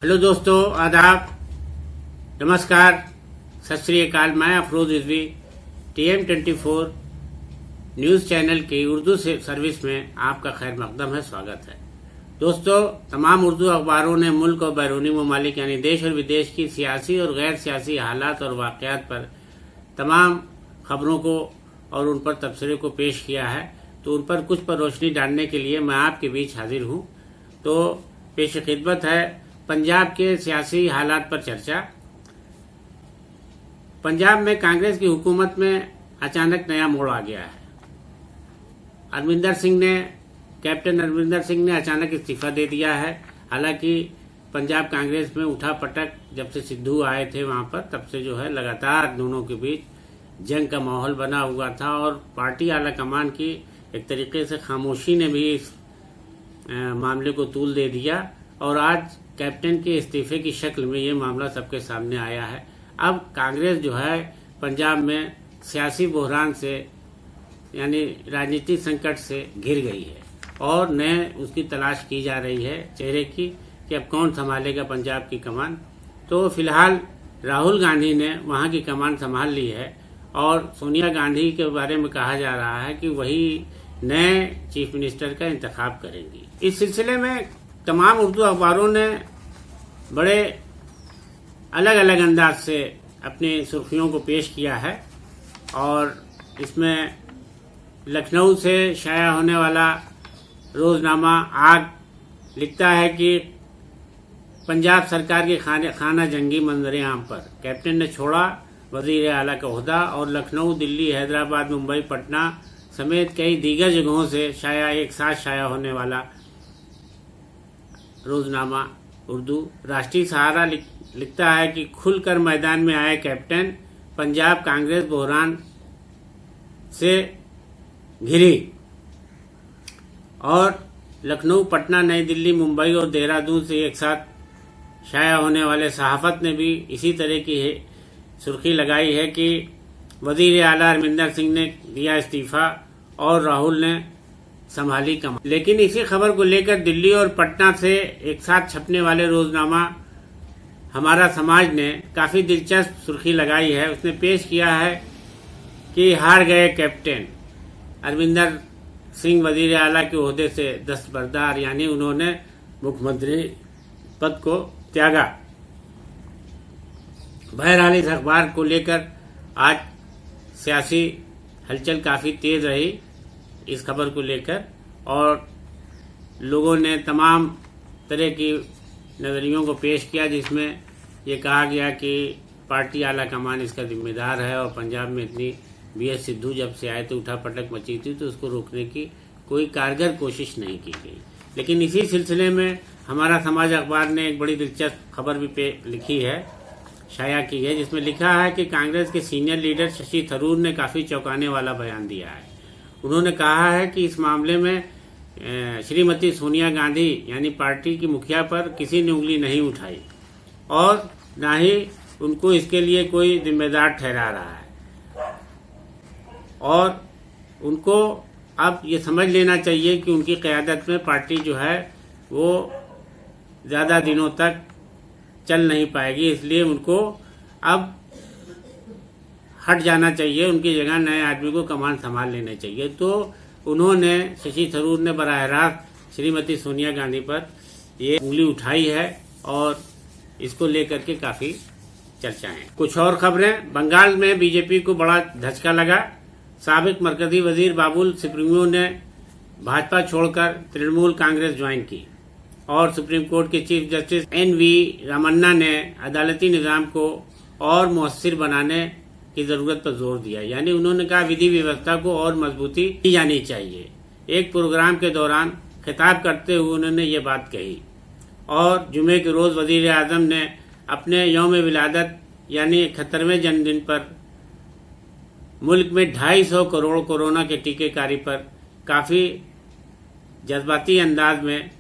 Hello दोस्तों, आदाब, नमस्कार, सत श्री अकाल। मैं Afroz Rizvi TM24 news channel की उर्दू से सर्विस में आपका खैर मकदम है, स्वागत है। दोस्तों, तमाम उर्दू अखबारों ने मुल्क और बैरूनी ममालिक यानी देश और विदेश की सियासी और गैर सियासी हालात और वाक़यात पर तमाम खबरों को और उन पर तबसरे को पेश किया है। तो उन पर कुछ पर रोशनी डालने के लिए मैं आपके बीच हाजिर हूँ। तो पेश खिदमत है पंजाब के सियासी हालात पर चर्चा। पंजाब में कांग्रेस की हुकूमत में अचानक नया मोड़ आ गया है। कैप्टन अमरिंदर सिंह ने अचानक इस्तीफा दे दिया है। हालांकि पंजाब कांग्रेस में उठा पटक जब से सिद्धू आए थे वहां पर, तब से जो है लगातार दोनों के बीच जंग का माहौल बना हुआ था और पार्टी आला कमान की एक तरीके से खामोशी ने भी इस मामले को तूल दे दिया और आज कैप्टन के इस्तीफे की शक्ल में ये मामला सबके सामने आया है। अब कांग्रेस जो है पंजाब में सियासी बहरान से यानी राजनीतिक संकट से घिर गई है और नए उसकी तलाश की जा रही है चेहरे की कि अब कौन संभालेगा पंजाब की कमान। तो फिलहाल राहुल गांधी ने वहां की कमान संभाल ली है और सोनिया गांधी के बारे में कहा जा रहा है कि वही नए चीफ मिनिस्टर का इंतखाब करेंगी। इस सिलसिले में तमाम उर्दू अखबारों ने बड़े अलग अलग अंदाज से अपनी सुर्खियों को पेश किया है और इसमें लखनऊ से शाया होने वाला रोजनामा आग लिखता है कि पंजाब सरकार के खाना जंगी मंजर आम पर कैप्टन ने छोड़ा वजीर आला का ओहदा और लखनऊ, दिल्ली, हैदराबाद, मुंबई, पटना समेत कई दीगर जगहों से एक साथ शाया होने वाला रोजनामा उर्दू। राष्ट्रीय सहारा लिखता है कि खुलकर मैदान में आए कैप्टन, पंजाब कांग्रेस बहरान से घिरी और लखनऊ, पटना, नई दिल्ली, मुंबई और देहरादून से एक साथ शाया होने वाले सहाफत ने भी इसी तरह की सुर्खी लगाई है कि वजीर आला अमरिंदर सिंह ने दिया इस्तीफा और राहुल ने संभाली कमान। लेकिन इसी खबर को लेकर दिल्ली और पटना से एक साथ छपने वाले रोजनामा हमारा समाज ने काफी दिलचस्प सुर्खी लगाई है। उसने पेश किया है कि हार गए कैप्टन, अमरिंदर सिंह वजीर आला के ओहदे से दस्तबरदार, यानी उन्होंने मुख्यमंत्री पद को त्यागा। बहरहाल इस अखबार को लेकर आज सियासी हलचल काफी तेज रही इस खबर को लेकर और लोगों ने तमाम तरह की नजरियों को पेश किया, जिसमें ये कहा गया कि पार्टी आला कमान इसका जिम्मेदार है और पंजाब में इतनी BS सिद्धू जब से आए तो उठा पटक मची थी, तो उसको रोकने की कोई कारगर कोशिश नहीं की गई। लेकिन इसी सिलसिले में हमारा समाज अखबार ने एक बड़ी दिलचस्प खबर भी लिखी है, शाया की है, जिसमें लिखा है कि कांग्रेस के सीनियर लीडर शशि थरूर ने काफी चौंकाने वाला बयान दिया है। उन्होंने कहा है कि इस मामले में श्रीमती सोनिया गांधी यानी पार्टी की मुखिया पर किसी ने उंगली नहीं उठाई और न ही उनको इसके लिए कोई जिम्मेदार ठहरा रहा है और उनको अब ये समझ लेना चाहिए कि उनकी क़यादत में पार्टी जो है वो ज्यादा दिनों तक चल नहीं पाएगी, इसलिए उनको अब हट जाना चाहिए, उनकी जगह नए आदमी को कमान संभाल लेना चाहिए। तो उन्होंने, शशि थरूर ने बराह रास्त श्रीमती सोनिया गांधी पर ये उंगली उठाई है और इसको लेकर के काफी चर्चाएं। कुछ और खबरें। बंगाल में बीजेपी को बड़ा धचका लगा। साबिक मरकजी वजीर बाबुल सुप्रीमो ने भाजपा छोड़कर तृणमूल कांग्रेस ज्वाइन की और सुप्रीम कोर्ट के चीफ जस्टिस NV रामन्ना ने अदालती निजाम को और मुअस्सिर बनाने की जरूरत पर जोर दिया। यानी उन्होंने कहा विधि व्यवस्था को और मजबूती दी जानी चाहिए। एक प्रोग्राम के दौरान खिताब करते हुए उन्होंने ये बात कही और जुमे के रोज वजीर आजम ने अपने यौम विलादत यानी 71वें जन्मदिन पर मुल्क में 250 करोड़ कोरोना के टीकेकारी पर काफी जज्बाती अंदाज में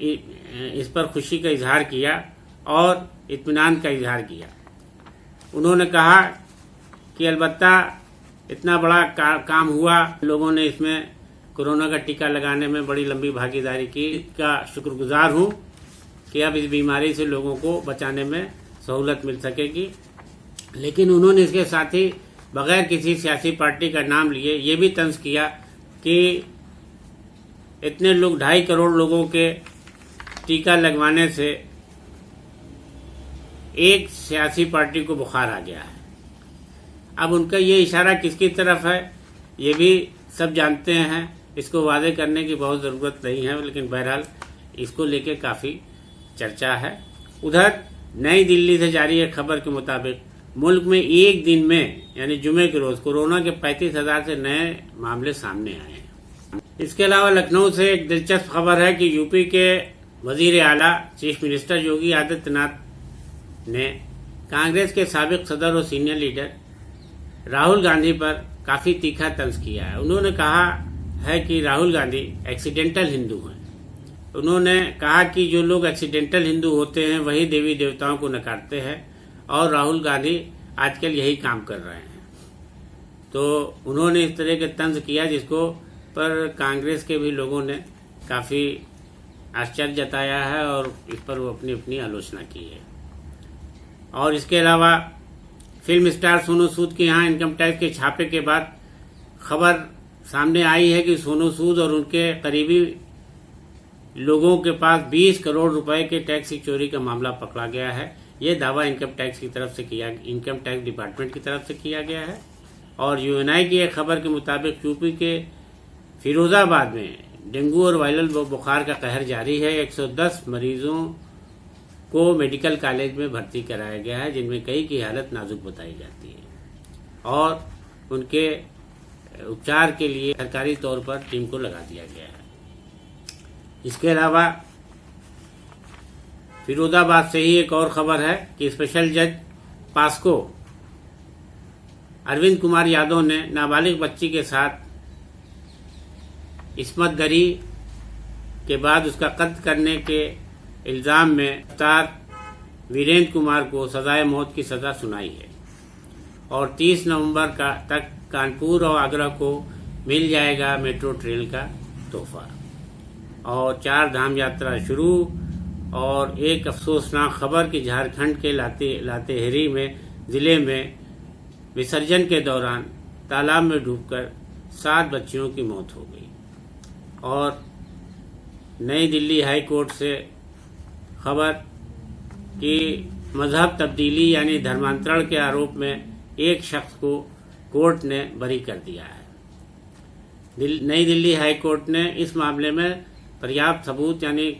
इस पर खुशी का इजहार किया और इत्मीनान का इजहार किया। उन्होंने कहा कि अलबत्ता इतना बड़ा काम हुआ, लोगों ने इसमें कोरोना का टीका लगाने में बड़ी लंबी भागीदारी की, का शुक्रगुजार हूं कि अब इस बीमारी से लोगों को बचाने में सहूलत मिल सकेगी। लेकिन उन्होंने इसके साथ ही बगैर किसी सियासी पार्टी का नाम लिए ये भी तंज किया कि इतने लोग 2.5 करोड़ लोगों के टीका लगवाने से एक सियासी पार्टी को बुखार आ गया है। अब उनका ये इशारा किसकी तरफ है ये भी सब जानते हैं, इसको वादे करने की बहुत ज़रूरत नहीं है, लेकिन बहरहाल इसको लेके काफ़ी चर्चा है। उधर नई दिल्ली से जारी एक खबर के मुताबिक मुल्क में एक दिन में यानी जुमे के रोज कोरोना के 35,000 से नए मामले सामने आए हैं। इसके अलावा लखनऊ से एक दिलचस्प खबर है कि यूपी के वजीर आला चीफ मिनिस्टर योगी आदित्यनाथ ने कांग्रेस के साबिक सदर और सीनियर लीडर राहुल गांधी पर काफी तीखा तंज किया है। उन्होंने कहा है कि राहुल गांधी एक्सीडेंटल हिंदू हैं। उन्होंने कहा कि जो लोग एक्सीडेंटल हिंदू होते हैं वही देवी देवताओं को नकारते हैं और राहुल गांधी आजकल यही काम कर रहे हैं। तो उन्होंने इस तरह के तंज किया जिसको पर कांग्रेस के भी लोगों ने काफी आश्चर्य जताया है और इस पर वो अपनी अपनी आलोचना की है। और इसके अलावा फिल्म स्टार सोनू सूद के यहाँ इनकम टैक्स के छापे के बाद खबर सामने आई है कि सोनू सूद और उनके करीबी लोगों के पास 20 करोड़ रुपए के टैक्स की चोरी का मामला पकड़ा गया है। ये दावा इनकम टैक्स डिपार्टमेंट की तरफ से किया गया है। और यूएनआई की एक खबर के मुताबिक यूपी के फिरोजाबाद में डेंगू और वायरल बुखार का कहर जारी है। 110 मरीजों को मेडिकल कॉलेज में भर्ती कराया गया है, जिनमें कई की हालत नाजुक बताई जाती है और उनके उपचार के लिए सरकारी तौर पर टीम को लगा दिया गया है। इसके अलावा फिरोजाबाद से ही एक और खबर है कि स्पेशल जज पास्को अरविंद कुमार यादव ने नाबालिग बच्ची के साथ इस्मत दरी के बाद उसका कत्ल करने के इल्जाम में गिरफ्तार वीरेंद्र कुमार को सजाए मौत की सजा सुनाई है और 30 नवंबर तक कानपुर और आगरा को मिल जाएगा मेट्रो ट्रेन का तोहफा। और 4 धाम यात्रा शुरू। और एक अफसोसनाक खबर कि झारखंड के लातेहारी में जिले में विसर्जन के दौरान तालाब में डूबकर 7 बच्चियों की मौत हो गई। और नई दिल्ली हाई कोर्ट से खबर कि मजहब तब्दीली यानी धर्मांतरण के आरोप में एक शख्स को कोर्ट ने बरी कर दिया है। नई दिल्ली हाई कोर्ट ने इस मामले में पर्याप्त सबूत यानी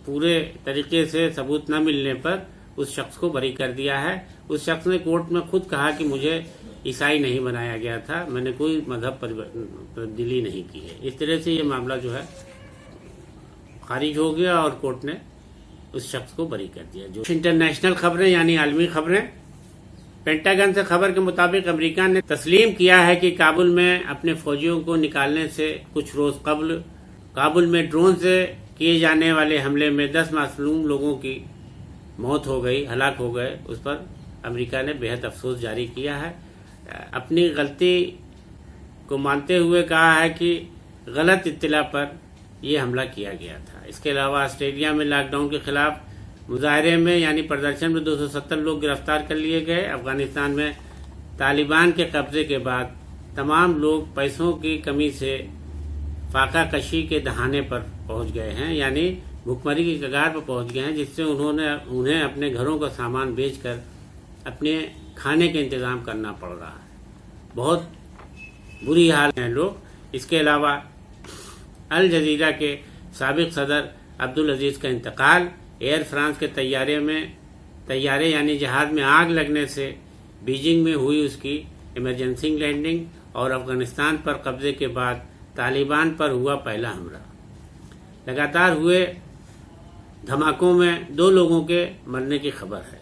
पूरे तरीके से सबूत न मिलने पर उस शख्स को बरी कर दिया है। उस शख्स ने कोर्ट में खुद कहा कि मुझे ईसाई नहीं बनाया गया था, मैंने कोई मजहब तब्दीली नहीं की है। इस तरह से ये मामला जो है खारिज हो गया और कोर्ट ने उस शख्स को बरी कर दिया। जो इंटरनेशनल खबरें यानी आलमी खबरें, पेंटागन से खबर के मुताबिक अमेरिका ने तस्लीम किया है कि काबुल में अपने फौजियों को निकालने से कुछ रोज कबल काबुल में ड्रोन से किए जाने वाले हमले में 10 मासूम लोगों की मौत हो गई, हलाक हो गए। उस पर अमेरिका ने बेहद अफसोस जारी किया है। अपनी गलती को मानते हुए कहा है कि गलत इत्तला पर यह हमला किया गया था। इसके अलावा ऑस्ट्रेलिया में लॉकडाउन के खिलाफ मुजाहरे में यानी प्रदर्शन में 270 लोग गिरफ्तार कर लिए गए। अफगानिस्तान में तालिबान के कब्जे के बाद तमाम लोग पैसों की कमी से फाका कशी के दहाने पर पहुंच गए हैं यानी भुखमरी की कगार पर पहुंच गए हैं, जिससे उन्हें अपने घरों का सामान बेचकर अपने खाने के इंतजाम करना पड़ रहा है। बहुत बुरी हाल है लोग। इसके अलावा अल जजीरा के साबिक सदर अब्दुल अजीज का इंतकाल, एयर फ्रांस के तैयारे यानी जहाज में आग लगने से बीजिंग में हुई उसकी इमरजेंसी लैंडिंग और अफगानिस्तान पर कब्जे के बाद तालिबान पर हुआ पहला हमला। लगातार हुए धमाकों में 2 लोगों के मरने की खबर है।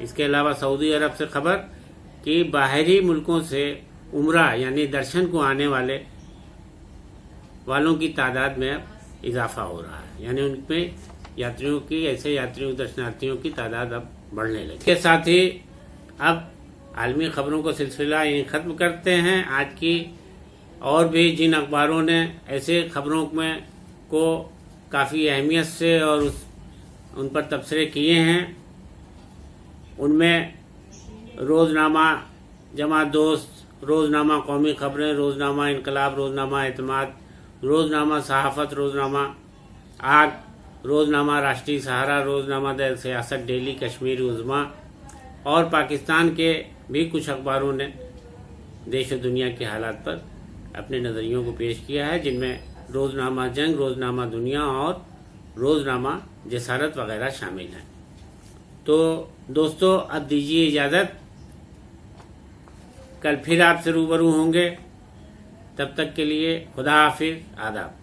इसके अलावा सऊदी अरब से खबर कि बाहरी मुल्कों से उम्रा यानी दर्शन को आने वालों की तादाद में अब इजाफा हो रहा है, यानी उनमें दर्शनार्थियों की तादाद अब बढ़ने लगी। इसके साथ ही अब आलमी खबरों को सिलसिला यहीं खत्म करते हैं। आज की और भी जिन अखबारों ने ऐसे खबरों में को काफ़ी अहमियत से और उन पर तबसरे किए हैं। उनमें रोज़नामा जमात दोस्त, रोज़नामा कौमी खबरें, रोज़नामा इनकलाब, रोज़नामा एतमाद, रोज़नामा सहाफ़त, रोज़नामा आग, रोज़नामा राष्ट्रीय सहारा, रोज़नामा द सियासत, डेली कश्मीर उज़्मा और पाकिस्तान के भी कुछ अखबारों ने देश और दुनिया के हालात पर अपने नज़रियों को पेश किया है, जिनमें रोज़नामा जंग, रोज़नामा दुनिया और रोज़नामा जसारत वगैरह शामिल हैं। तो दोस्तों, अब दीजिए इजाज़त, कल फिर आपसे रूबरू होंगे। तब तक के लिए खुदा हाफिज़, आदाब।